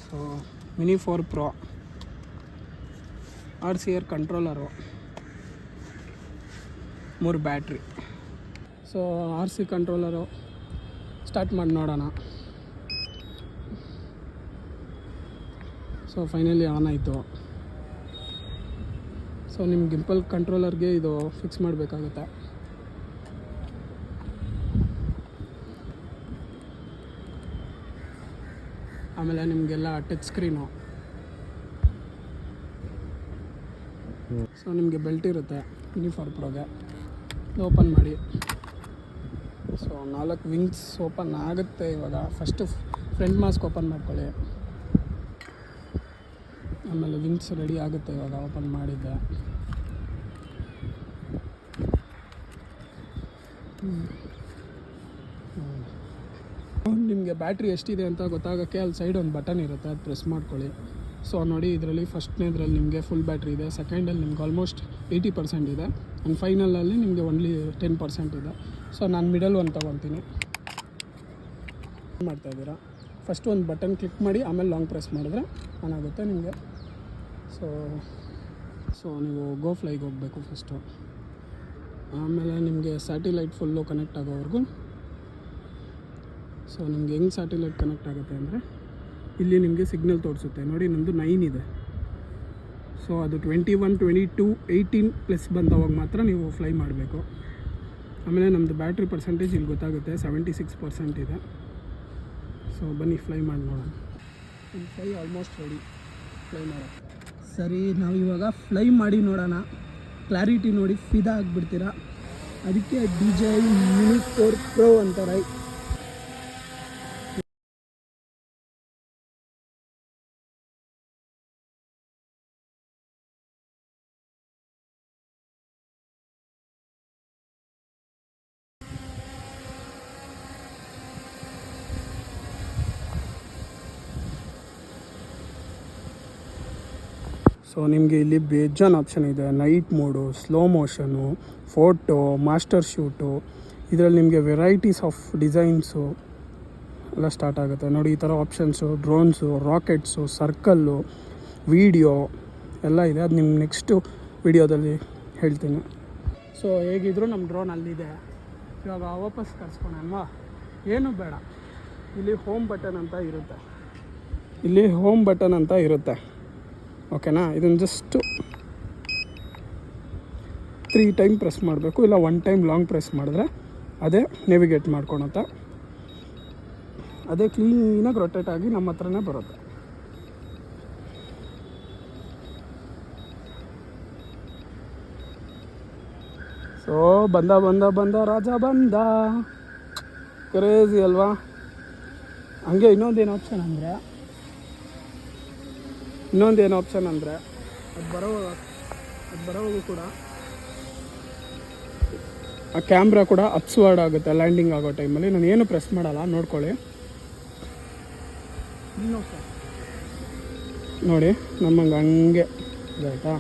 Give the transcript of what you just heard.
So mini 4 Pro RCR controller, 3 battery. So RC controller start ಮಾಡಿ ನೋಡೋಣ. So finally on ಆಯಿತು. So ನಿಮ್ಮ ಗಿಂಪಲ್ ಕಂಟ್ರೋಲರ್ಗೆ ಇದು ಫಿಕ್ಸ್ ಮಾಡಬೇಕಾಗುತ್ತೆ. ಆಮೇಲೆ ನಿಮಗೆಲ್ಲ ಟಚ್ ಸ್ಕ್ರೀನು. ಸೊ ನಿಮಗೆ ಬೆಲ್ಟ್ ಇರುತ್ತೆ ಮಿನಿ 4 Proಗೆ. ಓಪನ್ ಮಾಡಿ. ಸೊ 4 ವಿಂಗ್ಸ್ ಓಪನ್ ಆಗುತ್ತೆ ಇವಾಗ. ಫಸ್ಟು ಫ್ರಂಟ್ ಮಾಸ್ಕ್ ಓಪನ್ ಮಾಡ್ಕೊಳ್ಳಿ. ಆಮೇಲೆ ವಿಂಗ್ಸ್ ರೆಡಿ ಆಗುತ್ತೆ ಇವಾಗ ಓಪನ್ ಮಾಡಿದ್ದೆ. ನಿಮಗೆ ಬ್ಯಾಟ್ರಿ ಎಷ್ಟಿದೆ ಅಂತ ಗೊತ್ತಾಗೋಕ್ಕೆ ಅಲ್ಲಿ ಸೈಡ್ ಒಂದು ಬಟನ್ ಇರುತ್ತೆ, ಅದು ಪ್ರೆಸ್ ಮಾಡ್ಕೊಳ್ಳಿ. ಸೊ ನೋಡಿ, ಇದರಲ್ಲಿ ಫಸ್ಟ್ನೇದ್ರಲ್ಲಿ ನಿಮಗೆ ಫುಲ್ ಬ್ಯಾಟ್ರಿ ಇದೆ, ಸೆಕೆಂಡಲ್ಲಿ ನಿಮ್ಗೆ ಆಲ್ಮೋಸ್ಟ್ 80% ಇದೆ, ಆ್ಯಂಡ್ ಫೈನಲಲ್ಲಿ ನಿಮಗೆ ಓನ್ಲಿ 10% ಇದೆ. ಸೊ ನಾನು ಮಿಡಲ್ ಒಂದು ತೊಗೊತೀನಿ. ಮಾಡ್ತಾಯಿದ್ದೀರಾ, ಫಸ್ಟ್ ಒಂದು ಬಟನ್ ಕ್ಲಿಕ್ ಮಾಡಿ ಆಮೇಲೆ ಲಾಂಗ್ ಪ್ರೆಸ್ ಮಾಡಿದ್ರೆ ಆನ್ ಆಗುತ್ತೆ ನಿಮಗೆ. ಸೊ ನೀವು ಗೋ ಫ್ಲೈಗೆ ಹೋಗಬೇಕು ಫಸ್ಟು. ಆಮೇಲೆ ನಿಮಗೆ ಸ್ಯಾಟಿಲೈಟ್ ಫುಲ್ಲು ಕನೆಕ್ಟ್ ಆಗೋವರೆಗೂ. ಸೊ ನಿಮಗೆ ಹೆಂಗೆ ಸ್ಯಾಟಿಲೈಟ್ ಕನೆಕ್ಟ್ ಆಗುತ್ತೆ ಅಂದರೆ, ಇಲ್ಲಿ ನಿಮಗೆ ಸಿಗ್ನಲ್ ತೋರಿಸುತ್ತೆ ನೋಡಿ, ನಮ್ಮದು 9 ಇದೆ. ಸೊ ಅದು 21, 22, 18 ಪ್ಲಸ್ ಬಂದವಾಗ ಮಾತ್ರ ನೀವು ಫ್ಲೈ ಮಾಡಬೇಕು. ಆಮೇಲೆ ನಮ್ಮದು ಬ್ಯಾಟ್ರಿ ಪರ್ಸೆಂಟೇಜ್ ಇಲ್ಲಿ ಗೊತ್ತಾಗುತ್ತೆ, 76% ಇದೆ. ಸೊ ಬನ್ನಿ ಫ್ಲೈ ಮಾಡಿ ನೋಡೋಣ. ಫ್ಲೈ ಆಲ್ಮೋಸ್ಟ್ ರೆಡಿ, ಫ್ಲೈ ಮಾಡೋಣ. ಸರಿ, ನಾವು ಇವಾಗ ಫ್ಲೈ ಮಾಡಿ ನೋಡೋಣ. ಕ್ಲಾರಿಟಿ ನೋಡಿ ಫಿದಾ ಆಗಿಬಿಡ್ತೀರಾ. ಅದಕ್ಕೆ DJI ಮಿನಿ 4 Pro ಅಂತಾರೆ. ಸೊ ನಿಮಗೆ ಇಲ್ಲಿ ಬೇಜಾನ್ ಆಪ್ಷನ್ ಇದೆ. Night mode, slow motion, photo, master shoot. ಇದರಲ್ಲಿ ನಿಮಗೆ ವೆರೈಟೀಸ್ ಆಫ್ ಡಿಸೈನ್ಸು ಎಲ್ಲ ಸ್ಟಾರ್ಟ್ ಆಗುತ್ತೆ ನೋಡಿ. ಈ ಥರ options, drones, rockets, circle, video ಎಲ್ಲ ಇದೆ. ಅದು ನಿಮ್ಗೆ ನೆಕ್ಸ್ಟು ವೀಡಿಯೋದಲ್ಲಿ ಹೇಳ್ತೀನಿ. ಸೊ ಹೇಗಿದ್ರು ನಮ್ಮ ಡ್ರೋನ್ ಅಲ್ಲಿದೆ. ಇವಾಗ ವಾಪಸ್ ಕರ್ಸ್ಕೊಳಲ್ವಾ, ಏನೂ ಬೇಡ. ಇಲ್ಲಿ ಹೋಮ್ ಬಟನ್ ಅಂತ ಇರುತ್ತೆ, ಓಕೆನಾ. ಇದನ್ನು ಜಸ್ಟು 3 ಟೈಮ್ ಪ್ರೆಸ್ ಮಾಡಬೇಕು, ಇಲ್ಲ 1 ಟೈಮ್ ಲಾಂಗ್ ಪ್ರೆಸ್ ಮಾಡಿದ್ರೆ ಅದೇ ನೇವಿಗೇಟ್ ಮಾಡ್ಕೊಳತ್ತೆ. ಅದೇ ಕ್ಲೀನಾಗಿ ರೊಟೇಟ್ ಆಗಿ ನಮ್ಮ ಹತ್ರನೇ ಬರುತ್ತೆ. ಸೊ ಬಂದ ರಾಜ ಬಂದ. ಕ್ರೇಜಿ ಅಲ್ವಾ. ಹಂಗೆ ಇನ್ನೊಂದೇನು ಆಪ್ಷನ್ ಅಂದರೆ ಅದು ಬರೋವಾಗೂ ಕೂಡ ಆ ಕ್ಯಾಮ್ರಾ ಕೂಡ ಅಪ್ಸ್ವರ್ಡ್ ಆಗುತ್ತೆ ಲ್ಯಾಂಡಿಂಗ್ ಆಗೋ ಟೈಮಲ್ಲಿ. ನಾನು ಏನು ಪ್ರೆಸ್ ಮಾಡಲ್ಲ, ನೋಡ್ಕೊಳ್ಳಿ. ನೋಡಿ ನಮ್ಮಂಗೆ ಹಂಗೆ ಆಯಿತಾ.